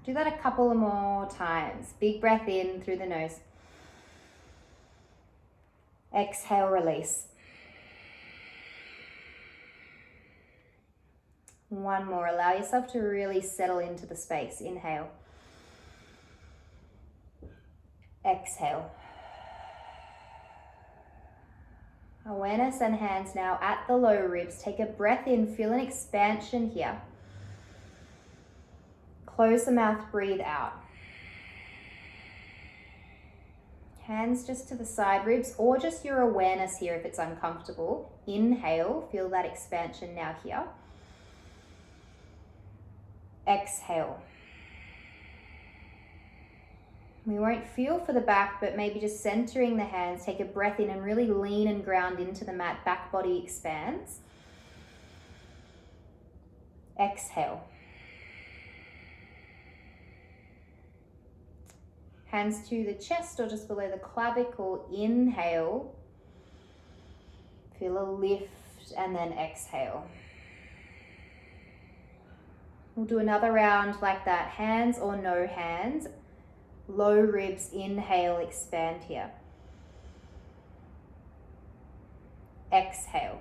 Do that a couple of more times. Big breath in through the nose. Exhale, release. One more. Allow yourself to really settle into the space. Inhale. Exhale. Awareness and hands now at the low ribs. Take a breath in. Feel an expansion here. Close the mouth. Breathe out. Hands just to the side ribs, or just your awareness here if it's uncomfortable. Inhale. Feel that expansion now here. Exhale. We won't feel for the back, but maybe just centering the hands. Take a breath in and really lean and ground into the mat. Back body expands. Exhale. Hands to the chest or just below the clavicle. Inhale. Feel a lift and then exhale. We'll do another round like that. Hands or no hands. Low ribs. Inhale, expand here. Exhale.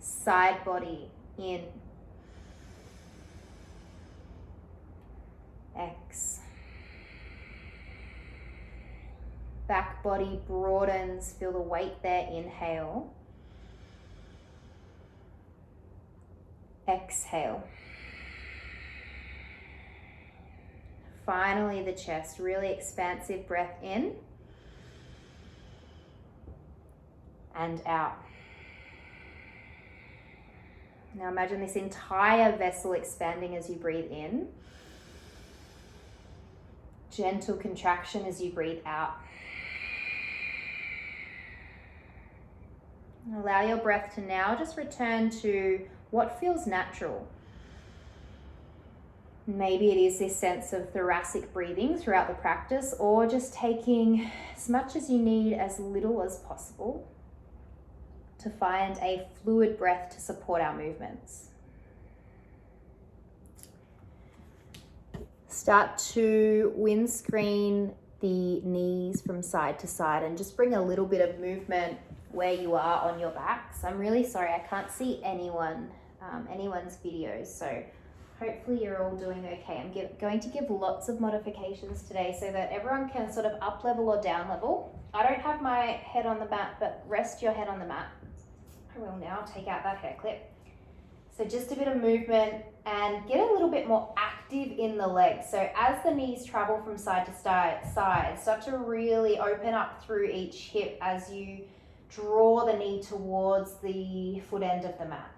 Side body in. X. Back body broadens. Feel the weight there. Inhale. Exhale. Finally, the chest. Really expansive breath in and out. Now imagine this entire vessel expanding as you breathe in. Gentle contraction as you breathe out. Allow your breath to now just return to what feels natural. Maybe it is this sense of thoracic breathing throughout the practice, or just taking as much as you need, as little as possible, to find a fluid breath to support our movements. Start to windscreen the knees from side to side and just bring a little bit of movement where you are on your back. So I'm really sorry, I can't see anyone's videos, so hopefully you're all doing okay. I'm going to give lots of modifications today so that everyone can sort of up level or down level. I don't have my head on the mat, but rest your head on the mat. I will now take out that hair clip. So just a bit of movement and get a little bit more active in the legs. So as the knees travel from side to side, start to really open up through each hip as you draw the knee towards the foot end of the mat.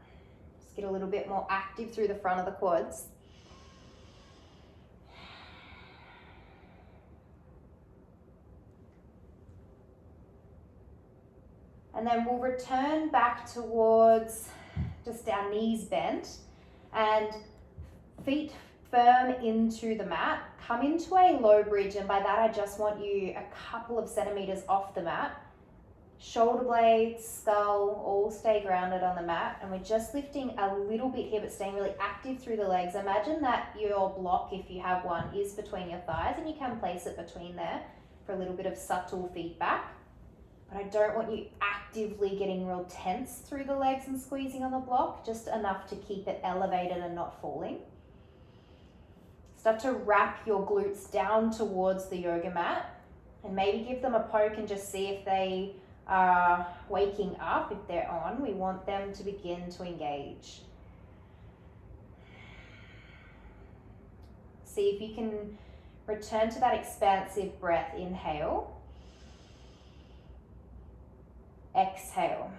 Just get a little bit more active through the front of the quads. And then we'll return back towards just our knees bent and feet firm into the mat. Come into a low bridge, and by that I just want you a couple of centimeters off the mat. Shoulder blades, skull, all stay grounded on the mat, and we're just lifting a little bit here but staying really active through the legs. Imagine that your block, if you have one, is between your thighs, and you can place it between there for a little bit of subtle feedback. But I don't want you actively getting real tense through the legs and squeezing on the block, just enough to keep it elevated and not falling. Start to wrap your glutes down towards the yoga mat and maybe give them a poke and just see if they are waking up. If they're on, we want them to begin to engage. See if you can return to that expansive breath. Inhale. Exhale.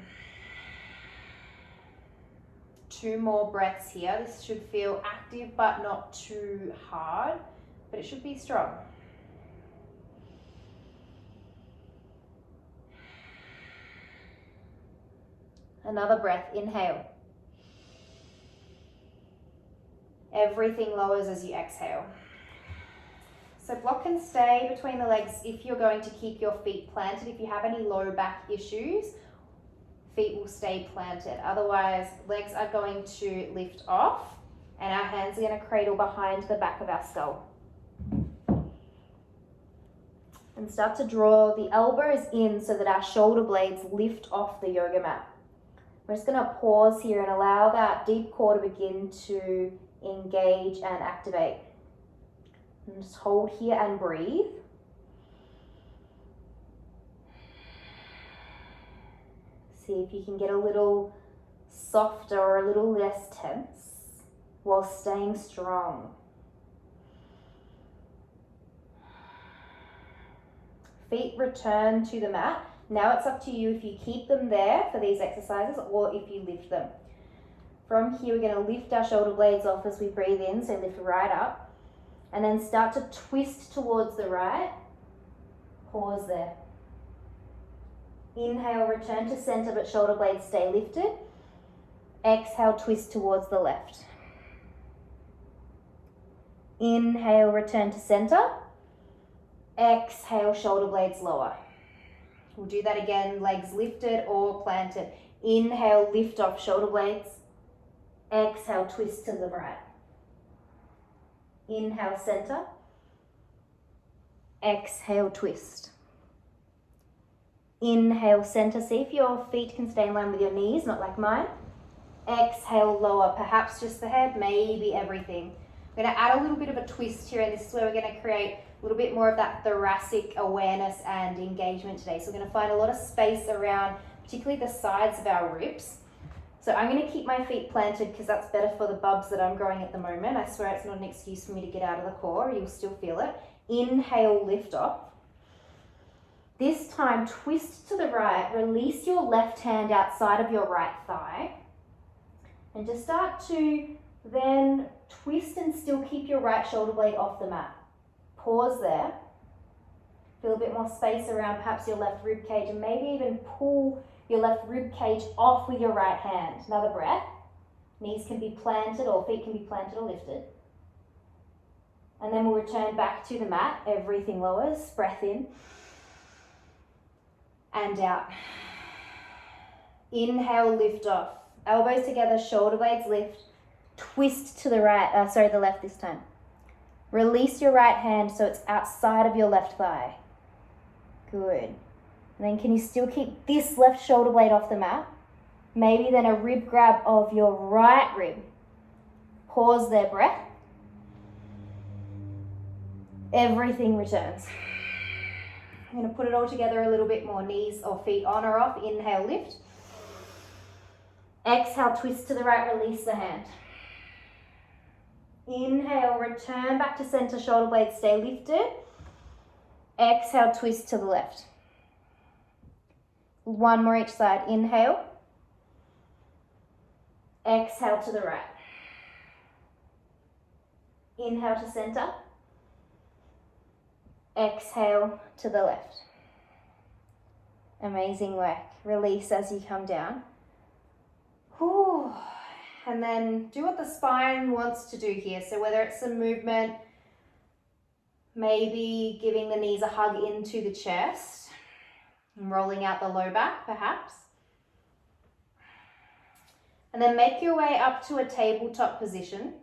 2 more breaths here. This should feel active but not too hard, but it should be strong. Another breath. Inhale. Everything lowers as you exhale. So block can stay between the legs if you're going to keep your feet planted. If you have any low back issues, feet will stay planted. Otherwise, legs are going to lift off And our hands are going to cradle behind the back of our skull. And start to draw the elbows in so that our shoulder blades lift off the yoga mat. We're just going to pause here and allow that deep core to begin to engage and activate. And just hold here and breathe. See if you can get a little softer or a little less tense while staying strong. Feet return to the mat. Now it's up to you if you keep them there for these exercises or if you lift them. From here, we're going to lift our shoulder blades off as we breathe in, so lift right up. And then start to twist towards the right. Pause there. Inhale, return to center, but shoulder blades stay lifted. Exhale, twist towards the left. Inhale, return to center. Exhale, shoulder blades lower. We'll do that again, legs lifted or planted. Inhale, lift off shoulder blades. Exhale, twist to the right. Inhale, center. Exhale, twist. Inhale, center. See if your feet can stay in line with your knees, not like mine. Exhale, lower, perhaps just the head, maybe everything. We're going to add a little bit of a twist here, and this is where we're going to create a little bit more of that thoracic awareness and engagement today. So we're going to find a lot of space around, particularly the sides of our ribs. So I'm going to keep my feet planted because that's better for the bubs that I'm growing at the moment. I swear it's not an excuse for me to get out of the core. You'll still feel it. Inhale, lift off. This time, twist to the right. Release your left hand outside of your right thigh. And just start to then twist and still keep your right shoulder blade off the mat. Pause there. Feel a bit more space around perhaps your left rib cage, and maybe even pull your left rib cage off with your right hand. Another breath. Knees can be planted or feet can be planted or lifted. And then we'll return back to the mat. Everything lowers. Breath in and out. Inhale, lift off. Elbows together, shoulder blades lift. Twist to the right, the left this time. Release your right hand so it's outside of your left thigh. Good. And then can you still keep this left shoulder blade off the mat? Maybe then a rib grab of your right rib. Pause there, breath. Everything returns. I'm going to put it all together a little bit more. Knees or feet on or off. Inhale, lift. Exhale, twist to the right, release the hand. Inhale, return back to center, shoulder blades stay lifted. Exhale, twist to the left. One more each side. Inhale. Exhale to the right. Inhale to center. Exhale to the left. Amazing work. Release as you come down. Whew. And then do what the spine wants to do here. So whether it's some movement, maybe giving the knees a hug into the chest and rolling out the low back perhaps. And then make your way up to a tabletop position.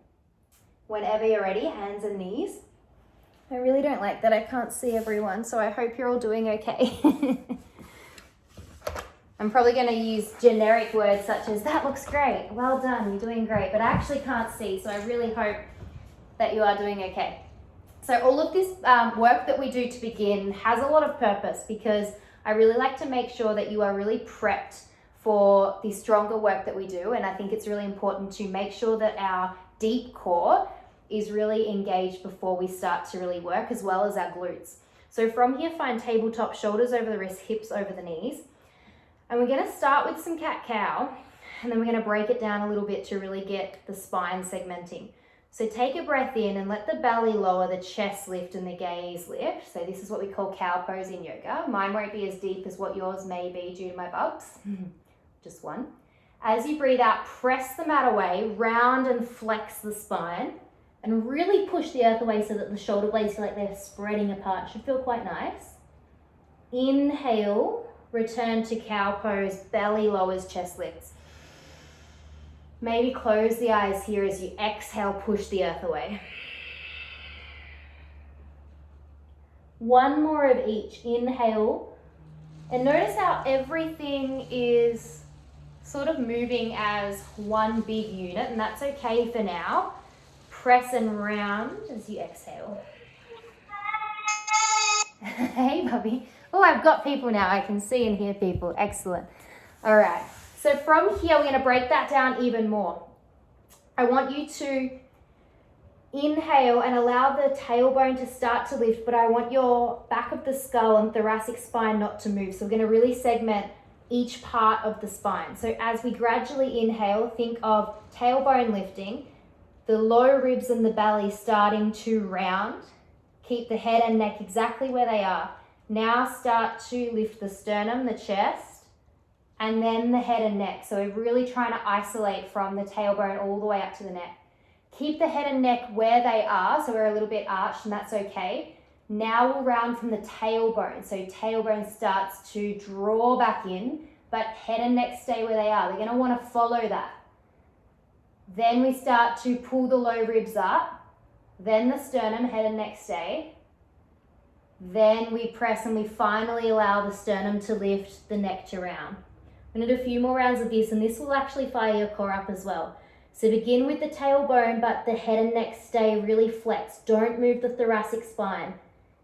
Whenever you're ready, hands and knees. I really don't like that I can't see everyone, so I hope you're all doing okay. I'm probably going to use generic words such as, that looks great, well done, you're doing great, but I actually can't see, so I really hope that you are doing okay. So all of this work that we do to begin has a lot of purpose, because I really like to make sure that you are really prepped for the stronger work that we do, and I think it's really important to make sure that our deep core is really engaged before we start to really work, as well as our glutes. So from here, find tabletop, shoulders over the wrists, hips over the knees. And we're going to start with some cat-cow, and then we're going to break it down a little bit to really get the spine segmenting. So take a breath in and let the belly lower, the chest lift and the gaze lift. So this is what we call cow pose in yoga. Mine won't be as deep as what yours may be due to my bubs. Just one. As you breathe out, press the mat away, round and flex the spine, and really push the earth away so that the shoulder blades feel like they're spreading apart. Should feel quite nice. Inhale. Return to cow pose, belly lowers, chest lifts. Maybe close the eyes here as you exhale, push the earth away. One more of each. Inhale. And notice how everything is sort of moving as one big unit, and that's okay for now. Press and round as you exhale. Hey, Bubby. Oh, I've got people now. I can see and hear people. Excellent. All right. So from here, we're going to break that down even more. I want you to inhale and allow the tailbone to start to lift, but I want your back of the skull and thoracic spine not to move. So we're going to really segment each part of the spine. So as we gradually inhale, think of tailbone lifting, the low ribs and the belly starting to round. Keep the head and neck exactly where they are. Now start to lift the sternum, the chest, and then the head and neck. So we're really trying to isolate from the tailbone all the way up to the neck. Keep the head and neck where they are, so we're a little bit arched, and that's okay. Now we'll round from the tailbone. So tailbone starts to draw back in, but head and neck stay where they are. They're going to want to follow that. Then we start to pull the low ribs up, then the sternum, head and neck stay. Then we press and we finally allow the sternum to lift, the neck to round. I'm going to do a few more rounds of this, and this will actually fire your core up as well. So begin with the tailbone, but the head and neck stay really flexed. Don't move the thoracic spine.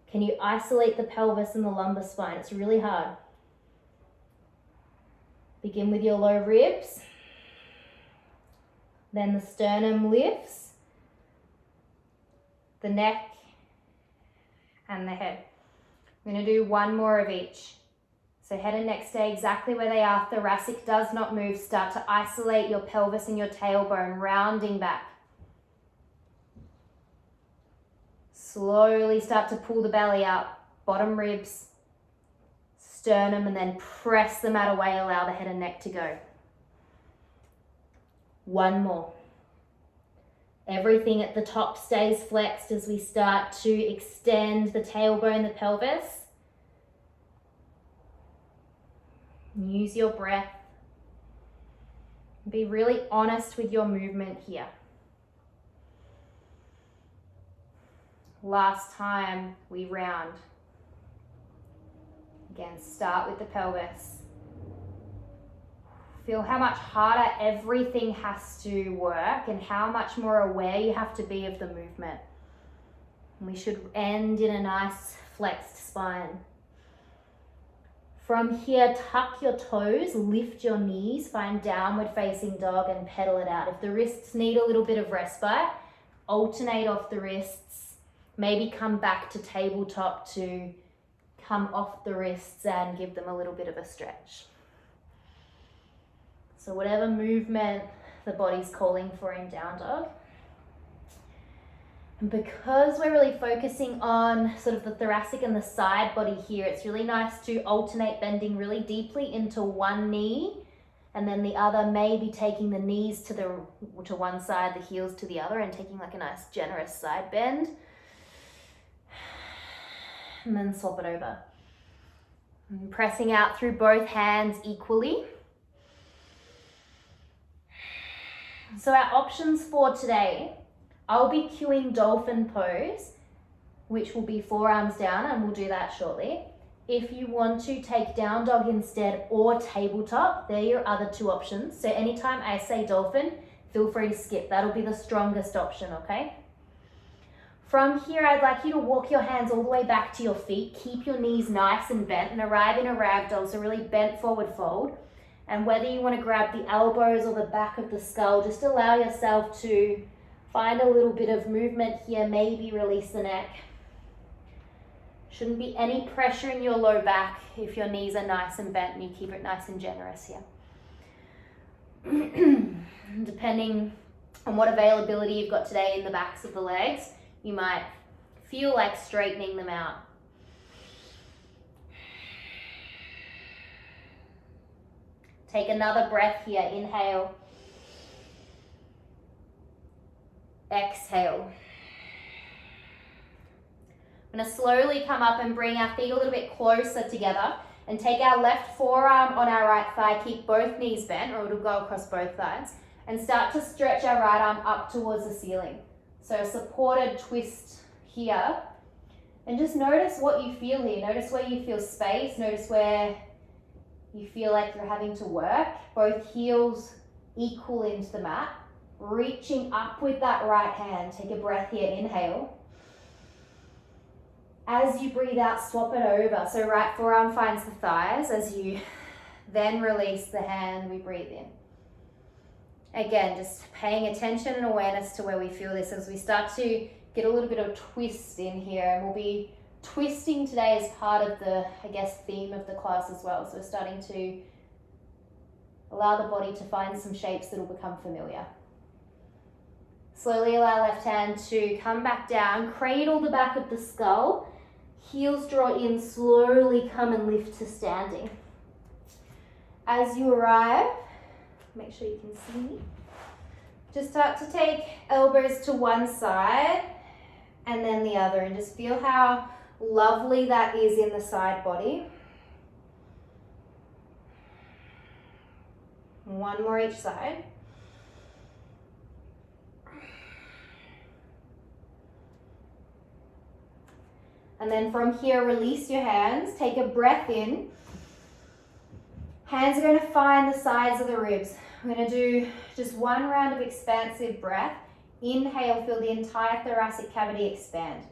Can you isolate the pelvis and the lumbar spine? It's really hard. Begin with your low ribs. Then the sternum lifts, the neck, and the head. I'm going to do one more of each. So head and neck stay exactly where they are. Thoracic does not move. Start to isolate your pelvis and your tailbone, rounding back. Slowly start to pull the belly up, bottom ribs, sternum, and then press the mat away. Allow the head and neck to go. One more. Everything at the top stays flexed as we start to extend the tailbone, the pelvis. Use your breath. Be really honest with your movement here. Last time we round. Again, start with the pelvis. Feel how much harder everything has to work and how much more aware you have to be of the movement. And we should end in a nice flexed spine. From here, tuck your toes, lift your knees, find downward facing dog and pedal it out. If the wrists need a little bit of respite, alternate off the wrists. Maybe come back to tabletop to come off the wrists and give them a little bit of a stretch. So whatever movement the body's calling for in down dog. And because we're really focusing on sort of the thoracic and the side body here, it's really nice to alternate bending really deeply into one knee and then the other, maybe taking the knees to one side, the heels to the other, and taking like a nice generous side bend. And then swap it over. And pressing out through both hands equally. So our options for today, I'll be cueing dolphin pose, which will be forearms down, and we'll do that shortly. If you want to take down dog instead or tabletop, they're your other two options. So anytime I say dolphin, feel free to skip. That'll be the strongest option, okay? From here, I'd like you to walk your hands all the way back to your feet. Keep your knees nice and bent and arrive in a ragdoll, so really bent forward fold. And whether you want to grab the elbows or the back of the skull, just allow yourself to find a little bit of movement here, maybe release the neck. Shouldn't be any pressure in your low back if your knees are nice and bent and you keep it nice and generous here. Depending on what availability you've got today in the backs of the legs, you might feel like straightening them out. Take another breath here. Inhale. Exhale. I'm going to slowly come up and bring our feet a little bit closer together and take our left forearm on our right thigh. Keep both knees bent, or it'll go across both thighs. and start to stretch our right arm up towards the ceiling. So a supported twist here. And just notice what you feel here. Notice where you feel space. Notice where you feel like you're having to work. Both heels equal into the mat. Reaching up with that right hand. Take a breath here. Inhale. As you breathe out, swap it over. So right forearm finds the thighs. As you then release the hand, we breathe in. Again, just paying attention and awareness to where we feel this as we start to get a little bit of twist in here. And we'll be twisting today as part of the, I guess, theme of the class as well. So we're starting to allow the body to find some shapes that will become familiar. Slowly allow left hand to come back down, cradle the back of the skull, heels draw in, slowly come and lift to standing. As you arrive, make sure you can see me. Just start to take elbows to one side and then the other, and just feel how lovely that is in the side body. One more each side. And then from here, release your hands. Take a breath in. Hands are going to find the sides of the ribs. We're going to do just one round of expansive breath. Inhale, feel the entire thoracic cavity expand.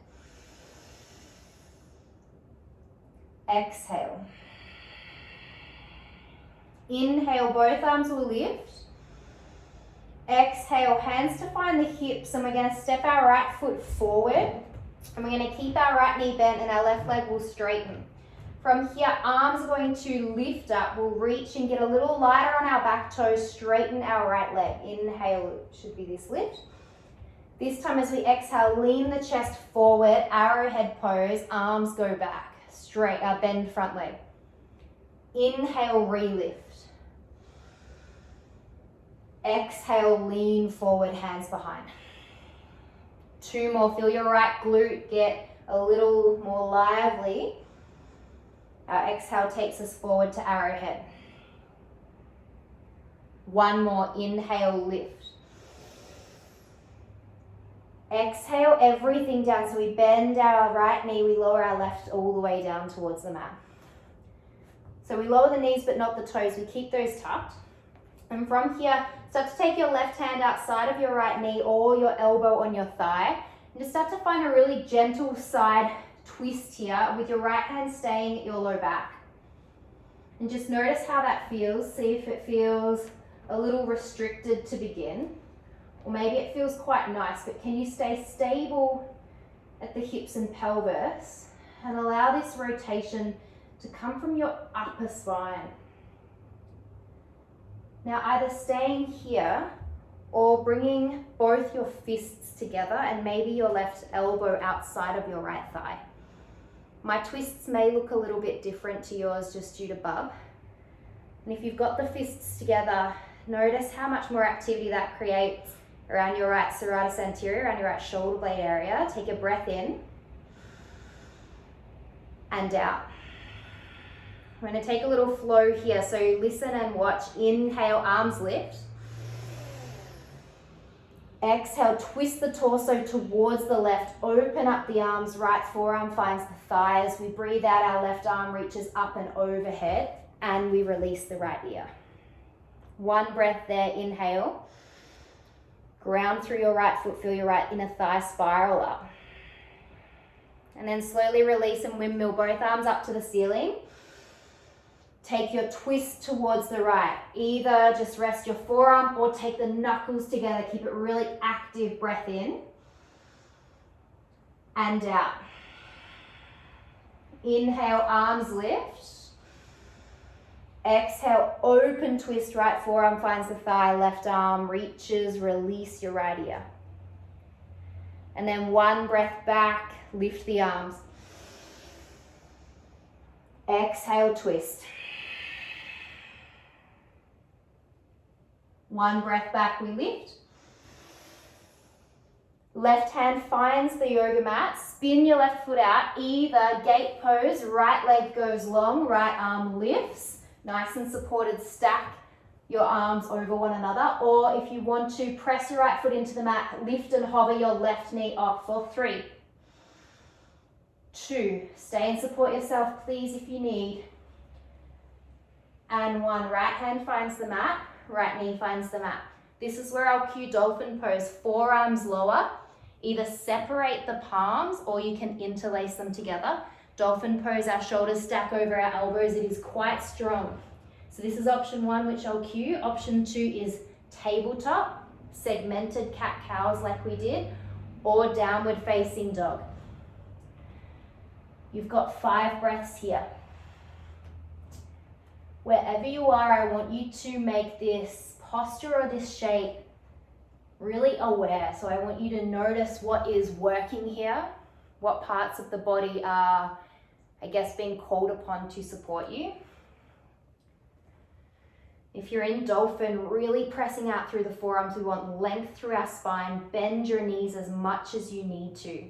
Exhale. Inhale, both arms will lift. Exhale, hands to find the hips, and we're going to step our right foot forward. And we're going to keep our right knee bent and our left leg will straighten. From here, arms are going to lift up. We'll reach and get a little lighter on our back toes, straighten our right leg. Inhale, should be this lift. This time as we exhale, lean the chest forward, arrowhead pose, arms go back, straight, bend front leg. Inhale, relift. Exhale, lean forward, hands behind. Two more, feel your right glute get a little more lively. Our exhale takes us forward to arrowhead. One more, inhale, lift. Exhale everything down, so we bend our right knee, we lower our left all the way down towards the mat. So we lower the knees but not the toes, we keep those tucked. And from here, start to take your left hand outside of your right knee or your elbow on your thigh. And just start to find a really gentle side twist here with your right hand staying at your low back. And just notice how that feels. See if it feels a little restricted to begin. Or maybe it feels quite nice, but can you stay stable at the hips and pelvis and allow this rotation to come from your upper spine. Now either staying here or bringing both your fists together and maybe your left elbow outside of your right thigh. My twists may look a little bit different to yours just due to bub. And if you've got the fists together, notice how much more activity that creates around your right serratus anterior, around your right shoulder blade area. Take a breath in and out. We're going to take a little flow here, so listen and watch. Inhale, arms lift. Exhale, twist the torso towards the left. Open up the arms, right forearm finds the thighs. We breathe out, our left arm reaches up and overhead, and we release the right ear. One breath there, inhale. Ground through your right foot, feel your right inner thigh spiral up. And then slowly release and windmill both arms up to the ceiling. Take your twist towards the right. Either just rest your forearm or take the knuckles together. Keep it really active. Breath in and out. Inhale, arms lift. Exhale, open twist, right forearm finds the thigh, left arm reaches, release your right ear. And then one breath back, lift the arms. Exhale, twist. One breath back, we lift. Left hand finds the yoga mat. Spin your left foot out, either gate pose, right leg goes long, right arm lifts. Nice and supported stack your arms over one another, or if you want to, press your right foot into the mat, lift and hover your left knee off for 3, 2, stay and support yourself please if you need, and 1, right hand finds the mat, right knee finds the mat. This is where I'll cue dolphin pose, forearms lower, either separate the palms or you can interlace them together. Dolphin pose, our shoulders stack over our elbows, it is quite strong. So this is option 1, which I'll cue. Option 2 is tabletop, segmented cat-cows like we did, or downward facing dog. You've got 5 breaths here. Wherever you are, I want you to make this posture or this shape really aware. So I want you to notice what is working here, what parts of the body are, I guess, being called upon to support you. If you're in dolphin, really pressing out through the forearms, we want length through our spine, bend your knees as much as you need to.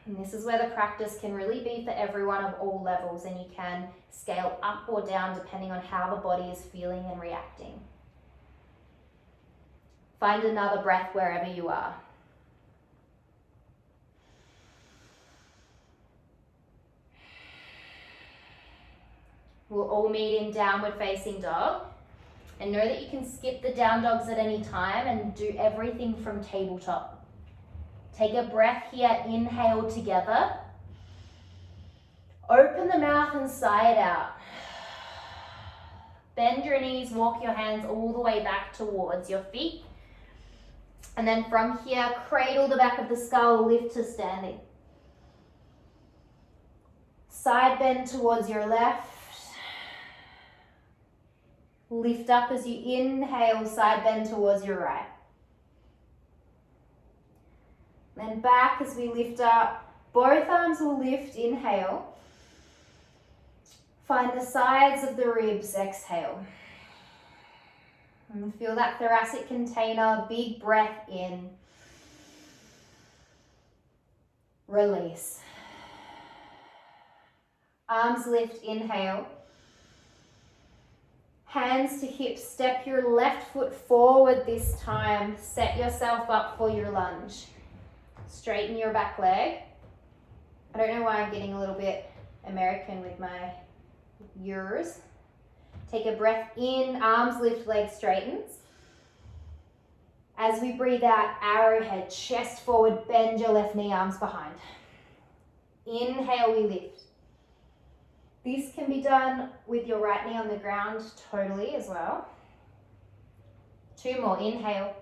And this is where the practice can really be for everyone of all levels, and you can scale up or down depending on how the body is feeling and reacting. Find another breath wherever you are. We'll all meet in downward facing dog, and know that you can skip the down dogs at any time and do everything from tabletop. Take a breath here, inhale together. Open the mouth and sigh it out. Bend your knees, walk your hands all the way back towards your feet. And then from here, cradle the back of the skull, lift to standing. Side bend towards your left. Lift up as you inhale, side bend towards your right. Then back as we lift up, both arms will lift, inhale. Find the sides of the ribs, exhale. And feel that thoracic container, big breath in. Release. Arms lift, inhale. Hands to hips, step your left foot forward this time. Set yourself up for your lunge. Straighten your back leg. I don't know why I'm getting a little bit American with my yours. Take a breath in, arms lift, leg straightens. As we breathe out, arrowhead, chest forward, bend your left knee, arms behind. Inhale, we lift. This can be done with your right knee on the ground totally as well. 2 more, inhale.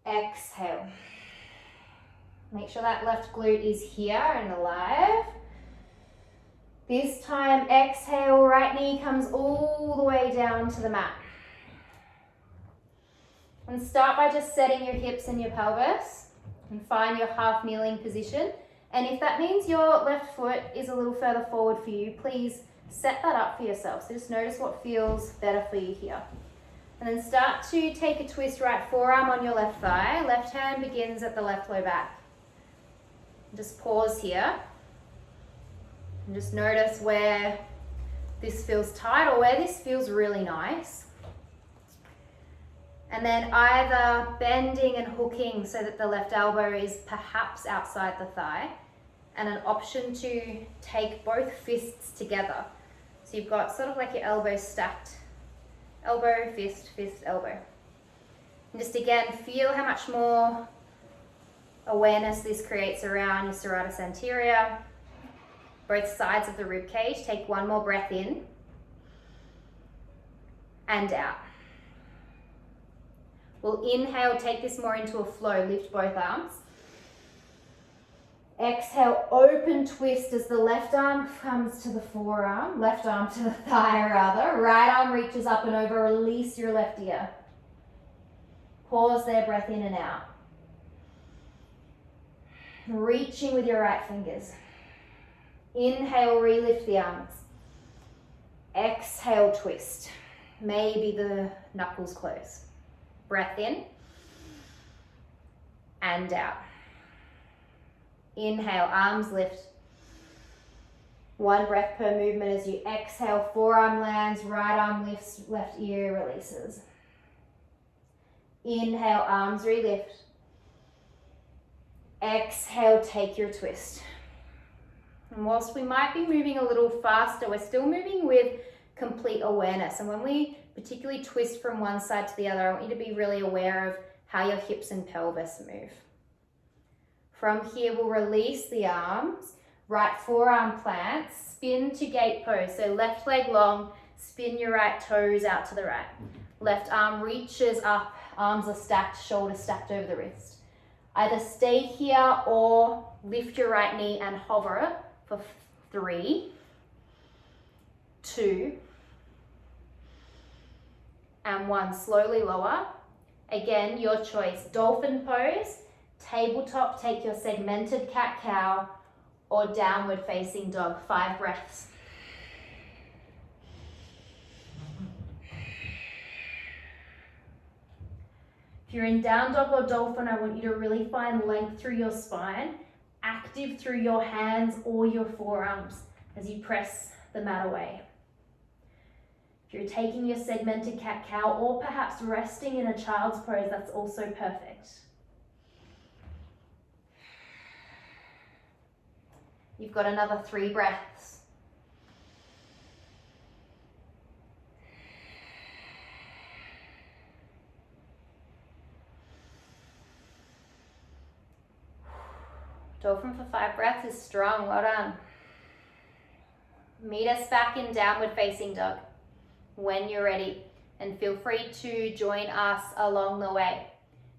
Exhale. Make sure that left glute is here and alive. This time, exhale, right knee comes all the way down to the mat. And start by just setting your hips and your pelvis and find your half kneeling position. And if that means your left foot is a little further forward for you, please set that up for yourself. So just notice what feels better for you here. And then start to take a twist, right forearm on your left thigh. Left hand begins at the left low back. Just pause here. And just notice where this feels tight or where this feels really nice. And then either bending and hooking so that the left elbow is perhaps outside the thigh, and an option to take both fists together. So you've got sort of like your elbows stacked. Elbow, fist, fist, elbow. And just again, feel how much more awareness this creates around your serratus anterior, both sides of the rib cage. Take 1 more breath in and out. We'll inhale, take this more into a flow, lift both arms. Exhale, open twist as the left arm comes to the forearm, left arm to the thigh rather. Right arm reaches up and over, release your left ear. Pause there, breath in and out. Reaching with your right fingers. Inhale, relift the arms. Exhale, twist. Maybe the knuckles close. Breath in and out. Inhale, arms lift. 1 breath per movement. As you exhale, forearm lands, right arm lifts, left ear releases. Inhale, arms relift. Exhale, take your twist. And whilst we might be moving a little faster, we're still moving with complete awareness. And when we particularly twist from one side to the other, I want you to be really aware of how your hips and pelvis move. From here, we'll release the arms, right forearm plants, spin to gate pose. So left leg long, spin your right toes out to the right. Left arm reaches up, arms are stacked, shoulders stacked over the wrist. Either stay here or lift your right knee and hover for 3, 2, and 1. Slowly lower. Again, your choice. Dolphin pose, tabletop, take your segmented cat-cow, or downward facing dog. 5 breaths. If you're in down dog or dolphin, I want you to really find length through your spine, active through your hands or your forearms as you press the mat away. If you're taking your segmented cat-cow or perhaps resting in a child's pose, that's also perfect. You've got another 3 breaths. Dolphin for 5 breaths is strong, well done. Meet us back in downward facing dog when you're ready, and feel free to join us along the way.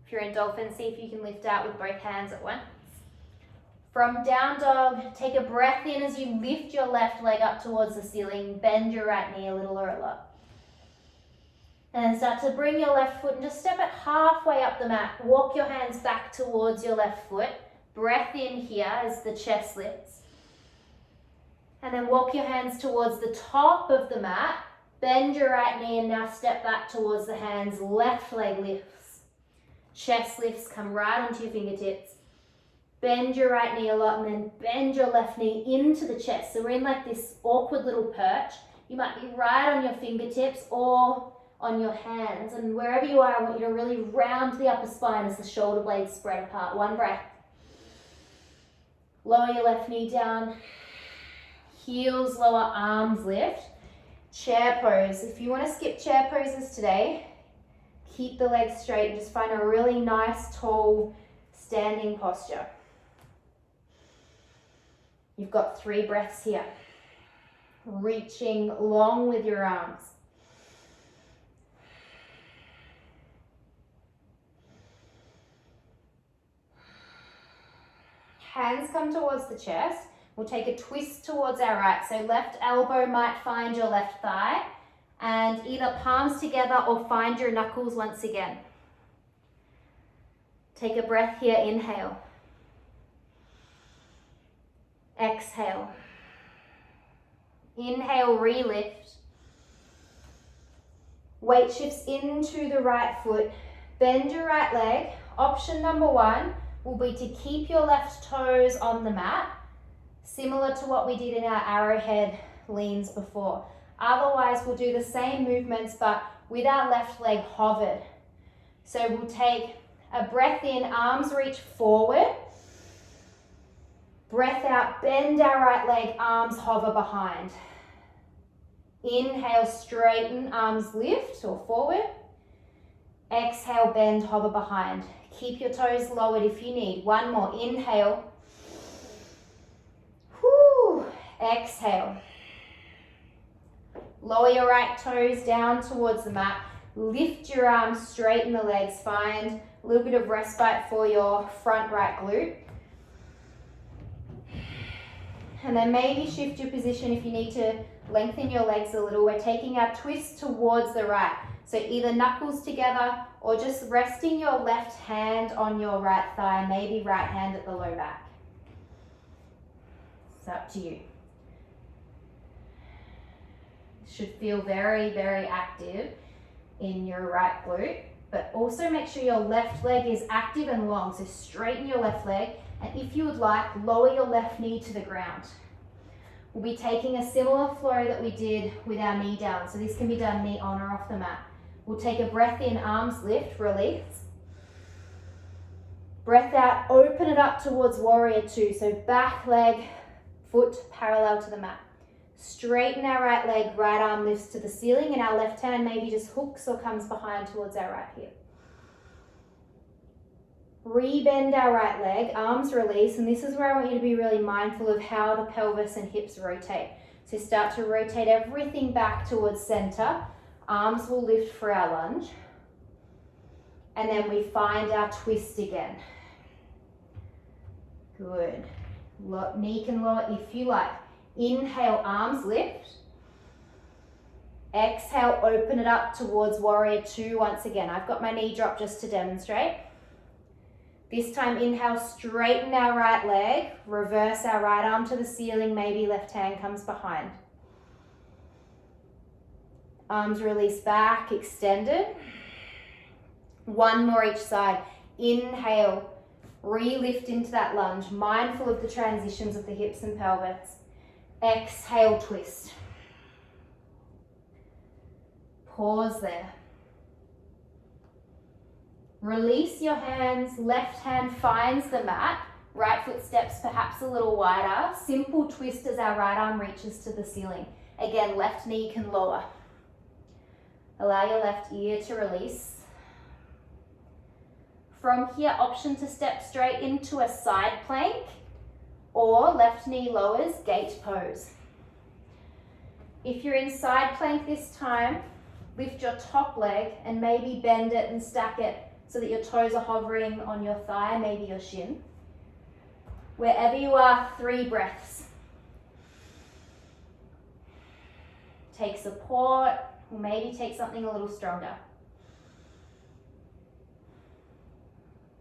If you're in dolphin, see if you can lift out with both hands at once. From down dog, take a breath in as you lift your left leg up towards the ceiling, bend your right knee a little or a lot. And then start to bring your left foot and just step it halfway up the mat. Walk your hands back towards your left foot. Breath in here as the chest lifts. And then walk your hands towards the top of the mat. Bend your right knee and now step back towards the hands. Left leg lifts. Chest lifts, come right onto your fingertips. Bend your right knee a lot and then bend your left knee into the chest. So we're in like this awkward little perch. You might be right on your fingertips or on your hands. And wherever you are, I want you to really round the upper spine as the shoulder blades spread apart. 1 breath. Lower your left knee down. Heels lower, arms lift. Chair pose. If you want to skip chair poses today, keep the legs straight and just find a really nice, tall, standing posture. You've got 3 breaths here. Reaching long with your arms. Hands come towards the chest. We'll take a twist towards our right. So left elbow might find your left thigh, and either palms together or find your knuckles once again. Take a breath here, inhale. Exhale. Inhale, relift. Weight shifts into the right foot. Bend your right leg. Option number 1 will be to keep your left toes on the mat, similar to what we did in our arrowhead leans before. Otherwise, we'll do the same movements, but with our left leg hovered. So we'll take a breath in, arms reach forward. Breath out, bend our right leg, arms hover behind. Inhale, straighten, arms lift or forward. Exhale, bend, hover behind. Keep your toes lowered if you need. 1 more, inhale. Whoo. Exhale. Lower your right toes down towards the mat. Lift your arms, straighten the legs. Find a little bit of respite for your front right glute. And then maybe shift your position if you need to lengthen your legs a little. We're taking our twist towards the right. So either knuckles together or just resting your left hand on your right thigh, maybe right hand at the low back. It's up to you. Should feel very, very active in your right glute, but also make sure your left leg is active and long. So straighten your left leg, and if you would like, lower your left knee to the ground. We'll be taking a similar flow that we did with our knee down. So this can be done knee on or off the mat. We'll take a breath in, arms lift, release. Breath out, open it up towards warrior two. So back leg, foot parallel to the mat. Straighten our right leg, right arm lifts to the ceiling, and our left hand maybe just hooks or comes behind towards our right hip. Rebend our right leg, arms release, and this is where I want you to be really mindful of how the pelvis and hips rotate. So start to rotate everything back towards center. Arms will lift for our lunge. And then we find our twist again. Good. Knee can lower if you like. Inhale, arms lift. Exhale, open it up towards warrior two once again. I've got my knee drop just to demonstrate. This time, inhale, straighten our right leg, reverse our right arm to the ceiling, maybe left hand comes behind. Arms release back, extended. One more each side. Inhale, re-lift into that lunge, mindful of the transitions of the hips and pelvis. Exhale, twist. Pause there. Release your hands, left hand finds the mat, right foot steps perhaps a little wider. Simple twist as our right arm reaches to the ceiling. Again, left knee can lower. Allow your left ear to release. From here, option to step straight into a side plank, or left knee lowers, gate pose. If you're in side plank this time, lift your top leg and maybe bend it and stack it so that your toes are hovering on your thigh, maybe your shin. Wherever you are, 3 breaths. Take support, or maybe take something a little stronger.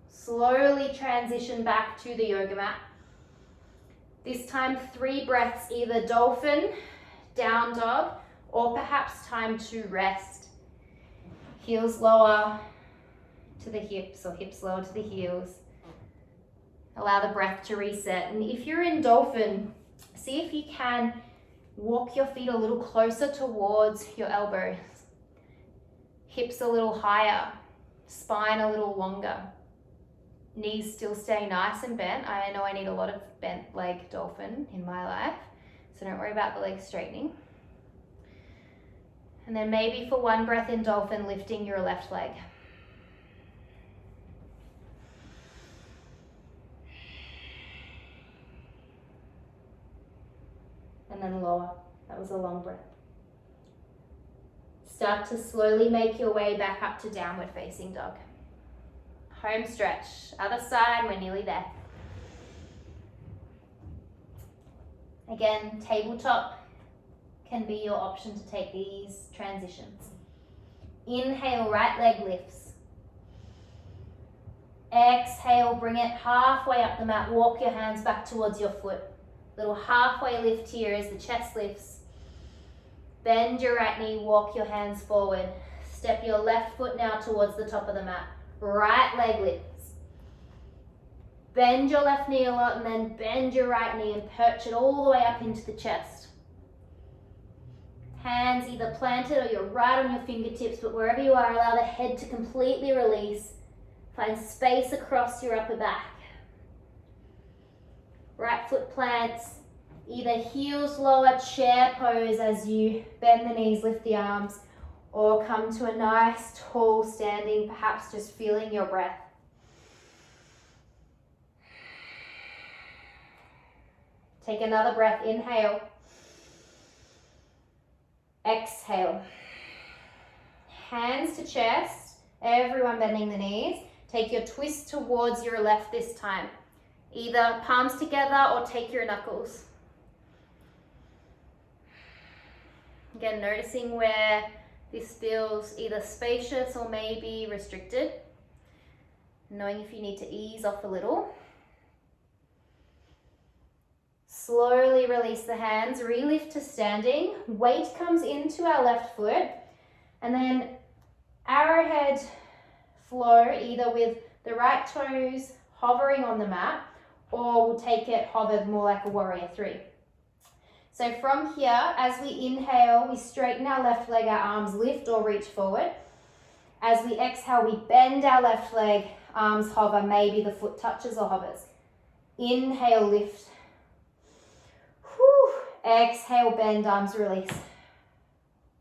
Slowly transition back to the yoga mat. This time 3 breaths, either dolphin, down dog, or perhaps time to rest. Heels lower to the hips or hips lower to the heels. Allow the breath to reset. And if you're in dolphin, see if you can walk your feet a little closer towards your elbows. Hips a little higher, spine a little longer. Knees still stay nice and bent. I know I need a lot of bent leg dolphin in my life, so don't worry about the legs straightening. And then maybe for 1 breath in dolphin, lifting your left leg. And then lower. That was a long breath. Start to slowly make your way back up to downward facing dog. Home stretch. Other side, we're nearly there. Again, tabletop can be your option to take these transitions. Inhale, right leg lifts. Exhale, bring it halfway up the mat. Walk your hands back towards your foot. Little halfway lift here as the chest lifts. Bend your right knee, walk your hands forward. Step your left foot now towards the top of the mat. Right leg lifts. Bend your left knee a lot and then bend your right knee and perch it all the way up into the chest. Hands either planted or you're right on your fingertips, but wherever you are, allow the head to completely release. Find space across your upper back. Right foot plants, either heels lower, chair pose as you bend the knees, lift the arms, or come to a nice tall standing, perhaps just feeling your breath. Take another breath, inhale. Exhale. Hands to chest, everyone bending the knees. Take your twist towards your left this time. Either palms together or take your knuckles. Again, noticing where this feels either spacious or maybe restricted. Knowing if you need to ease off a little. Slowly release the hands, re-lift to standing. Weight comes into our left foot. And then arrowhead flow either with the right toes hovering on the mat, or we'll take it hovered more like a warrior 3. So from here, as we inhale, we straighten our left leg, our arms lift or reach forward. As we exhale, we bend our left leg, arms hover, maybe the foot touches or hovers. Inhale, lift. Whew. Exhale, bend, arms release.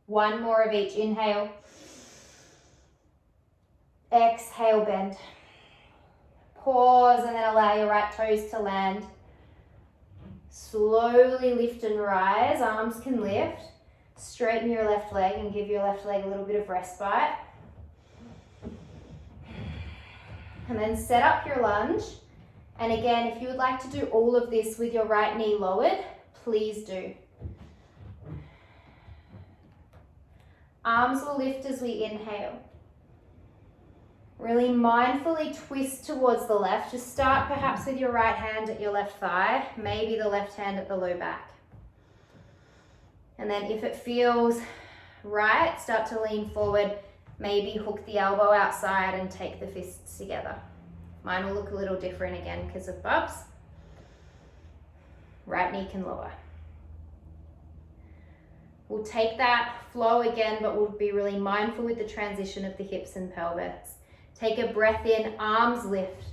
One more of each. Inhale. Exhale, bend. Pause and then allow your right toes to land. Slowly lift and rise. Arms can lift. Straighten your left leg and give your left leg a little bit of respite. And then set up your lunge. And again, if you would like to do all of this with your right knee lowered, please do. Arms will lift as we inhale. Really mindfully twist towards the left. Just start perhaps with your right hand at your left thigh, maybe the left hand at the low back. And then if it feels right, start to lean forward, maybe hook the elbow outside and take the fists together. Mine will look a little different again because of bubs. Right knee can lower. We'll take that flow again, but we'll be really mindful with the transition of the hips and pelvis. Take a breath in, arms lift.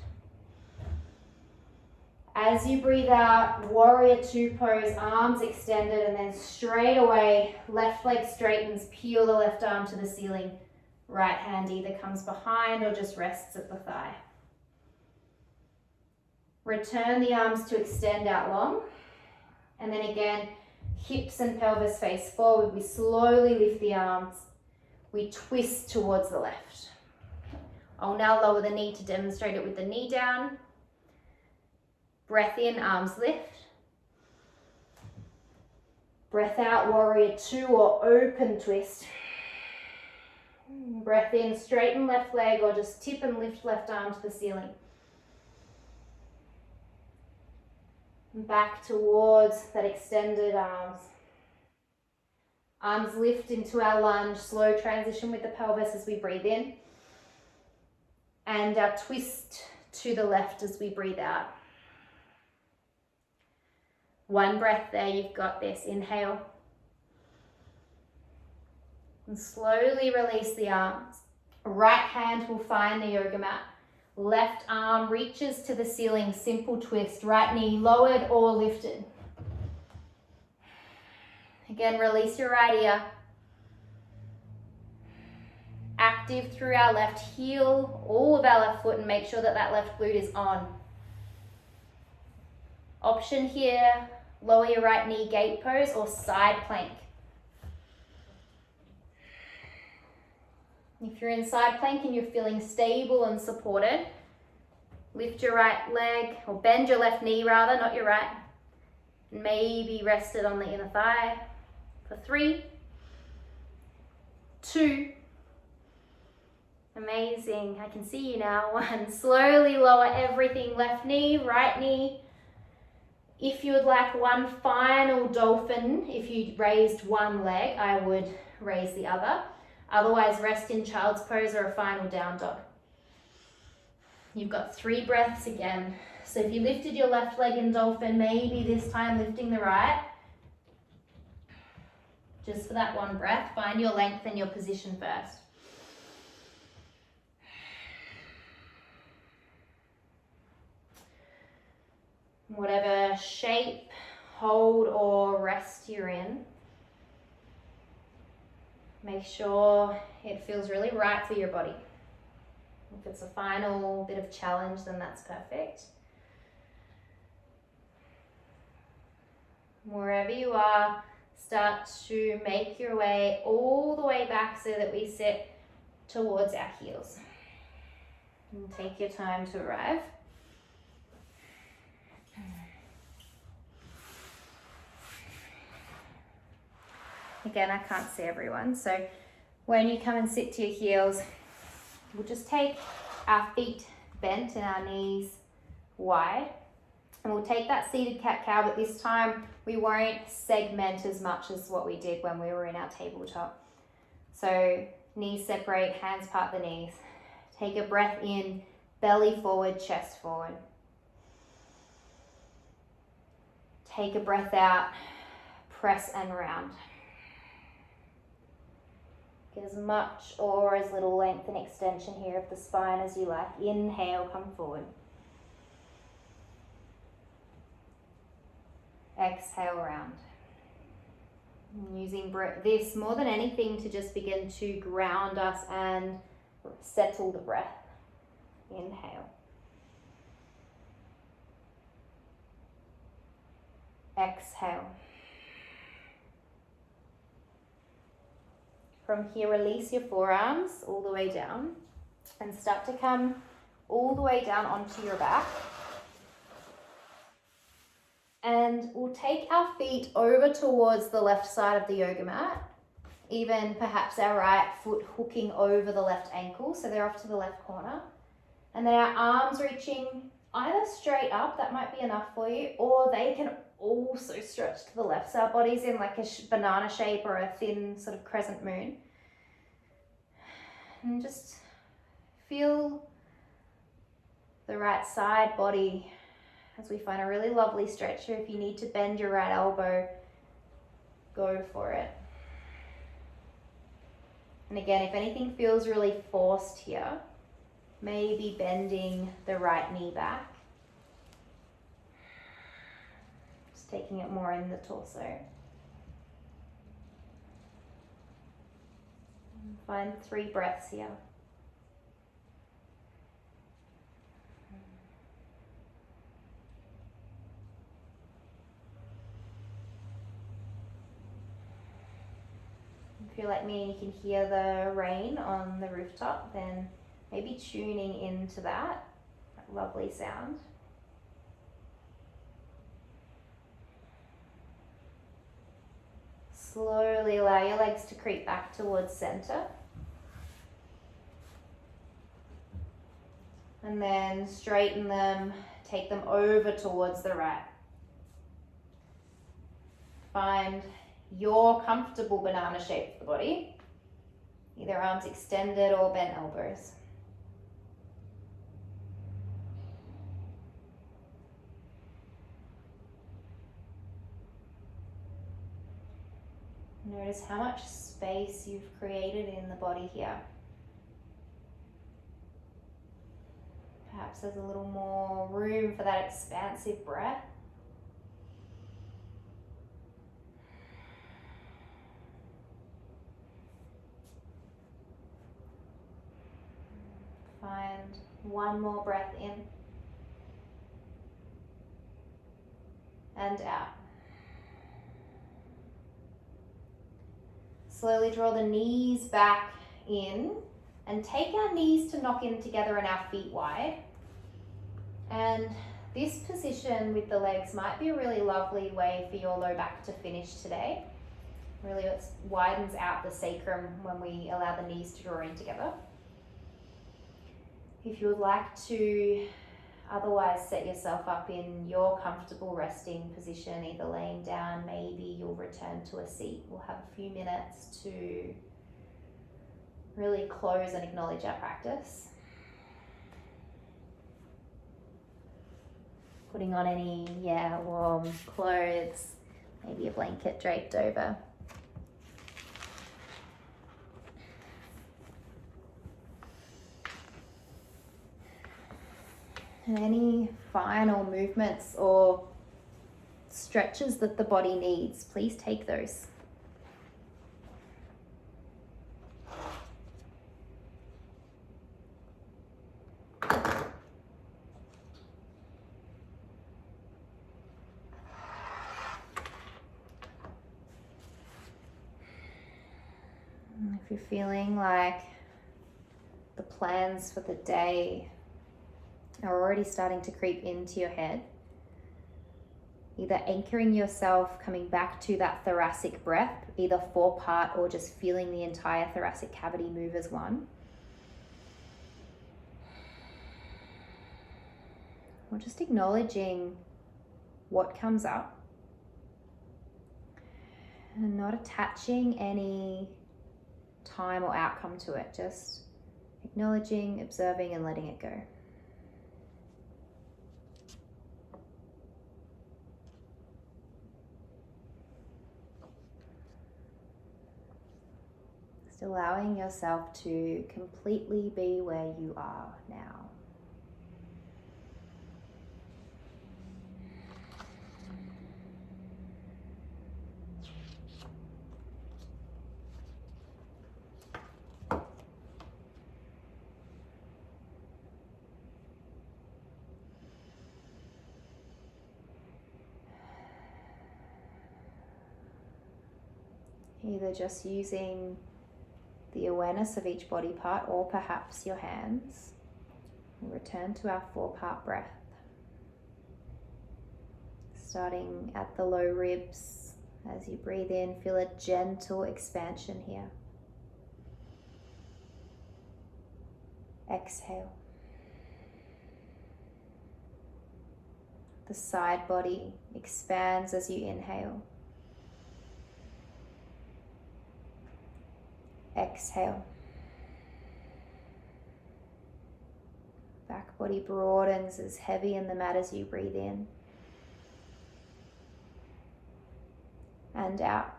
As you breathe out, warrior two pose, arms extended, and then straight away, left leg straightens, peel the left arm to the ceiling. Right hand either comes behind or just rests at the thigh. Return the arms to extend out long. And then again, hips and pelvis face forward. We slowly lift the arms. We twist towards the left. I'll now lower the knee to demonstrate it with the knee down. Breath in, arms lift. Breath out, warrior two or open twist. Breath in, straighten left leg or just tip and lift left arm to the ceiling. Back towards that extended arms. Arms lift into our lunge, slow transition with the pelvis as we breathe in. And our twist to the left as we breathe out. One breath there, you've got this. Inhale. And slowly release the arms. Right hand will find the yoga mat. Left arm reaches to the ceiling, simple twist. Right knee lowered or lifted. Again, release your right ear. Active through our left heel, all of our left foot, and make sure that that left glute is on. Option here, lower your right knee, gate pose or side plank. If you're in side plank and you're feeling stable and supported, lift your right leg, or bend your left knee rather, not your right. Maybe rest it on the inner thigh for 3, 2, amazing, I can see you now. 1, slowly lower everything, left knee, right knee. If you would like one final dolphin, if you raised one leg, I would raise the other. Otherwise, rest in child's pose or a final down dog. You've got 3 breaths again. So if you lifted your left leg in dolphin, maybe this time lifting the right. Just for that one breath, find your length and your position first. Whatever shape, hold or rest you're in, make sure it feels really right for your body. If it's a final bit of challenge, then that's perfect. Wherever you are, start to make your way all the way back so that we sit towards our heels. And take your time to arrive. Again, I can't see everyone, so when you come and sit to your heels, we'll just take our feet bent and our knees wide, and we'll take that seated cat-cow, but this time we won't segment as much as what we did when we were in our tabletop. So knees separate, hands part the knees. Take a breath in, belly forward, chest forward. Take a breath out. press and round. Get as much or as little length and extension here of the spine as you like. Inhale, come forward. Exhale, round. Using this more than anything to just begin to ground us and settle the breath. Inhale. Exhale. From here, release your forearms all the way down and start to come all the way down onto your back. And we'll take our feet over towards the left side of the yoga mat, even perhaps our right foot hooking over the left ankle, so they're off to the left corner. And then our arms reaching either straight up, that might be enough for you, or they can also stretch to the left. So our body's in like a banana shape or a thin sort of crescent moon. And just feel the right side body as we find a really lovely stretch here. If you need to bend your right elbow, go for it. And again, if anything feels really forced here, maybe bending the right knee back. Just taking it more in the torso. Find 3 breaths here. If you're like me and you can hear the rain on the rooftop, then maybe tuning into that lovely sound. Slowly allow your legs to creep back towards center. And then straighten them, take them over towards the right. Find your comfortable banana shape of the body, either arms extended or bent elbows. Notice how much space you've created in the body here. Perhaps there's a little more room for that expansive breath. Find one more breath in and out. Slowly draw the knees back in and take our knees to knock in together and our feet wide. And this position with the legs might be a really lovely way for your low back to finish today. Really, it widens out the sacrum when we allow the knees to draw in together. If you would like to otherwise set yourself up in your comfortable resting position, either laying down, maybe you'll return to a seat. We'll have a few minutes to really close and acknowledge our practice. Putting on any, warm clothes, maybe a blanket draped over. And any final movements or stretches that the body needs, please take those. And if you're feeling like the plans for the day are already starting to creep into your head, either anchoring yourself, coming back to that thoracic breath, either 4-part or just feeling the entire thoracic cavity move as one. Or just acknowledging what comes up and not attaching any time or outcome to it, just acknowledging, observing, and letting it go. Just allowing yourself to completely be where you are now. Either just using the awareness of each body part or perhaps your hands. We'll return to our 4-part breath. Starting at the low ribs, as you breathe in, feel a gentle expansion here. Exhale. The side body expands as you inhale. Exhale. Back body broadens as heavy in the mat as you breathe in. And out.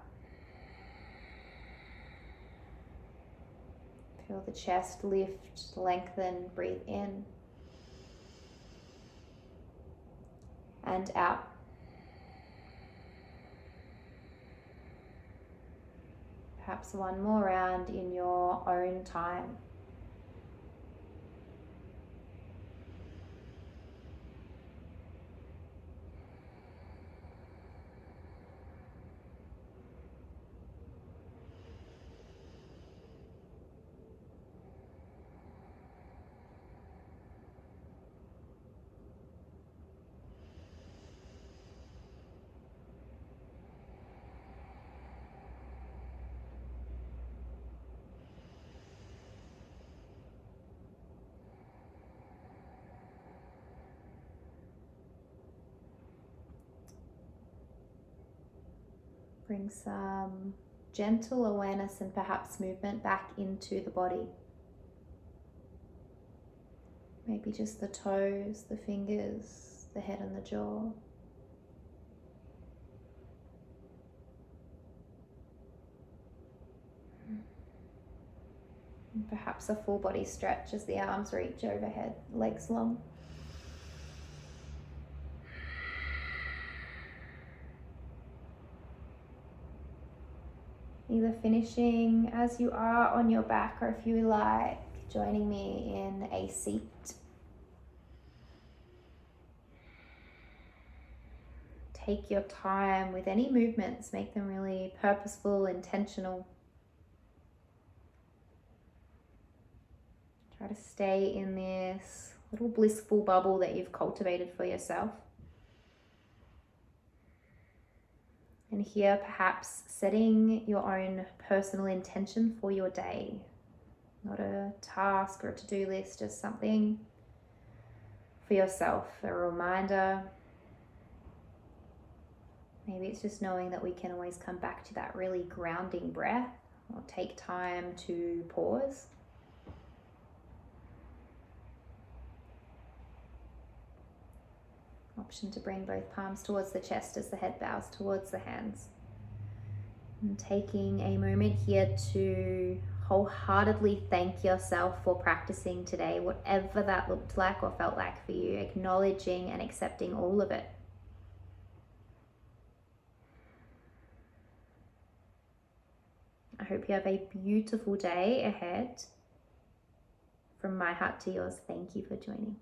Feel the chest lift, lengthen, breathe in. And out. Perhaps one more round in your own time. Bring some gentle awareness and perhaps movement back into the body. Maybe just the toes, the fingers, the head and the jaw. And perhaps a full body stretch as the arms reach overhead, legs long. Either finishing as you are on your back, or if you like, joining me in a seat. Take your time with any movements, make them really purposeful, intentional. Try to stay in this little blissful bubble that you've cultivated for yourself. And here, perhaps setting your own personal intention for your day. Not a task or a to-do list, just something for yourself, a reminder. Maybe it's just knowing that we can always come back to that really grounding breath, or take time to pause. Option to bring both palms towards the chest as the head bows towards the hands. And taking a moment here to wholeheartedly thank yourself for practicing today, whatever that looked like or felt like for you, acknowledging and accepting all of it. I hope you have a beautiful day ahead. From my heart to yours, thank you for joining.